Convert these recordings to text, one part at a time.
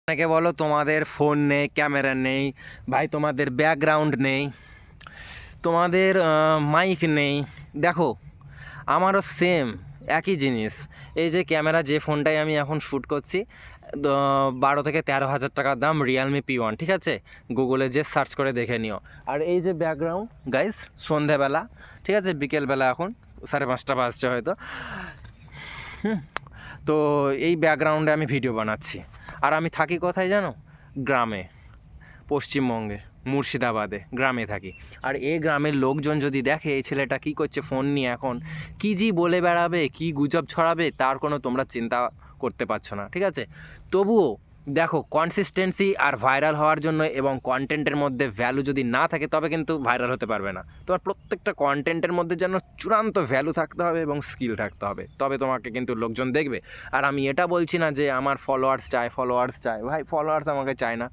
অনেকে বলো তোমাদের ফোন নেই, ক্যামেরা নেই, ভাই তোমাদের ব্যাকগ্রাউন্ড নেই, তোমাদের মাইক নেই। দেখো, আমারও সেম একই জিনিস। এই যে ক্যামেরা, যে ফোনটাই আমি এখন শ্যুট করছি, 12 থেকে 13 হাজার টাকার দাম, রিয়েলমি P1, ঠিক আছে? গুগলে যে সার্চ করে দেখে নিও। আর এই যে ব্যাকগ্রাউন্ড গাইস, সন্ধেবেলা, ঠিক আছে, বিকেলবেলা, এখন 5:30 বাজছে হয়তো। তো এই ব্যাকগ্রাউন্ডে আমি ভিডিও বানাচ্ছি। আর আমি থাকি কোথায় জানো? গ্রামে, পশ্চিমবঙ্গে, মুর্শিদাবাদে গ্রামে থাকি। আর এই গ্রামের লোকজন যদি দেখে এই ছেলেটা কী করছে ফোন নিয়ে, এখন কী জি বলে বেড়াবে, কী গুজব ছড়াবে, তার কোনো তোমরা চিন্তা করতে পারছো না, ঠিক আছে? তবুও দেখো, কনসিস্টেন্সি আর ভাইরাল হওয়ার জন্য এবং কন্টেন্টের মধ্যে ভ্যালু যদি না থাকে তবে কিন্তু ভাইরাল হতে পারবে না। তোমার প্রত্যেকটা কন্টেন্টের মধ্যে যেন চূড়ান্ত ভ্যালু থাকতে হবে এবং স্কিল থাকতে হবে, তবে তোমাকে কিন্তু লোকজন দেখবে। আর আমি এটা বলছি না যে আমার ফলোয়ার্স চাই, ভাই ফলোয়ার্স আমাকে চায় না।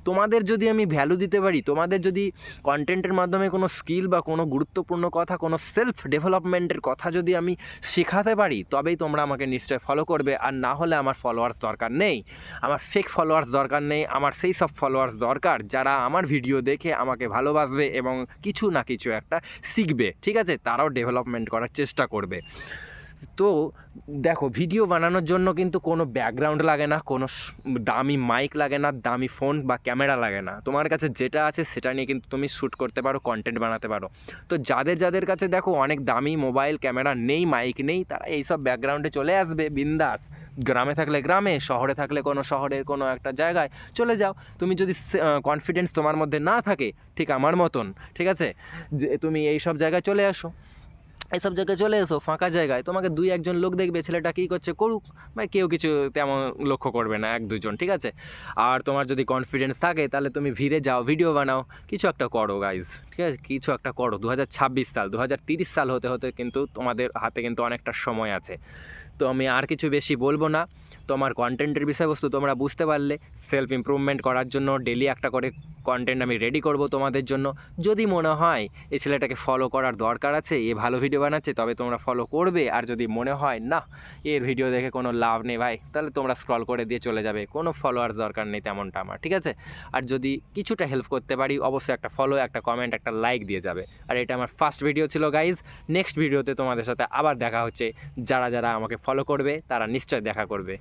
তোমাদের যদি আমি ভ্যালু দিতে পারি, তোমাদের যদি কন্টেন্টের মাধ্যমে কোনো স্কিল বা কোনো গুরুত্বপূর্ণ কথা, কোনো সেলফ ডেভেলপমেন্টের কথা যদি আমি শেখাতে পারি, তবেই তোমরা আমাকে নিশ্চয় ফলো করবে। আর না হলে আমার ফলোয়ার্স দরকার নেই, আমার ফেক ফলোয়ার্স দরকার নেই। আমার সেই সব ফলোয়ার্স দরকার যারা আমার ভিডিও দেখে আমাকে ভালোবাসবে এবং কিছু না কিছু একটা শিখবে, ঠিক আছে? তারাও ডেভেলপমেন্ট করার চেষ্টা করবে। তো দেখো, ভিডিও বানানোর জন্য কিন্তু কোনো ব্যাকগ্রাউন্ড লাগে না, কোনো দামি মাইক লাগে না, দামি ফোন বা ক্যামেরা লাগে না। তোমার কাছে যেটা আছে সেটা নিয়ে কিন্তু তুমি শ্যুট করতে পারো, কন্টেন্ট বানাতে পারো। তো যাদের কাছে দেখো অনেক দামি মোবাইল, ক্যামেরা নেই, মাইক নেই, তারা এইসব ব্যাকগ্রাউন্ডে চলে আসবে বিন্দাস। গ্রামে থাকলে গ্রামে, শহরে থাকলে কোনো শহরের কোনো একটা জায়গায় চলে যাও। তুমি যদি কনফিডেন্স তোমার মধ্যে না থাকে, ঠিক আমার মতন, ঠিক আছে, যে তুমি এইসব জায়গায় চলে আসো, এইসব জায়গায় চলে এসো, ফাঁকা জায়গায়, তোমাকে 2-1 জন লোক দেখবে, ছেলেটা কী করছে করুক, ভাই কেউ কিছু তেমন লক্ষ্য করবে না, 1-2 জন, ঠিক আছে? আর তোমার যদি কনফিডেন্স থাকে তাহলে তুমি ভিড়ে যাও, ভিডিও বানাও, কিছু একটা করো গাইজ, ঠিক আছে? কিছু একটা করো। 2026 সাল, 2030 সাল হতে হতে কিন্তু তোমাদের হাতে কিন্তু অনেকটা সময় আছে। তো আমি আর কিছু বেশি বলবো না। তোমার কন্টেন্টের বিষয়বস্তু তোমরা বুঝতে পারলে। সেলফ ইমপ্রুভমেন্ট করার জন্য ডেলি একটা করে কন্টেন্ট আমি রেডি করব তোমাদের জন্য। যদি মনে হয় এই ছেলেটাকে ফলো করার দরকার আছে, এ ভালো ভিডিও বানাচ্ছে, তবে তোমরা ফলো করবে। আর যদি মনে হয় না, এর ভিডিও দেখে কোনো লাভ নেই ভাই, তাহলে তোমরা স্ক্রল করে দিয়ে চলে যাবে, কোনো ফলোয়ার্স দরকার নেই তেমনটা আমার, ঠিক আছে? আর যদি কিছুটা হেল্প করতে পারি, অবশ্যই একটা ফলো, একটা কমেন্ট, একটা লাইক দিয়ে যাবে। আর এটা আমার ফার্স্ট ভিডিও ছিল গাইজ। নেক্সট ভিডিওতে তোমাদের সাথে আবার দেখা হচ্ছে। যারা আমাকে ফলো করবে তারা নিশ্চয় দেখা করবে।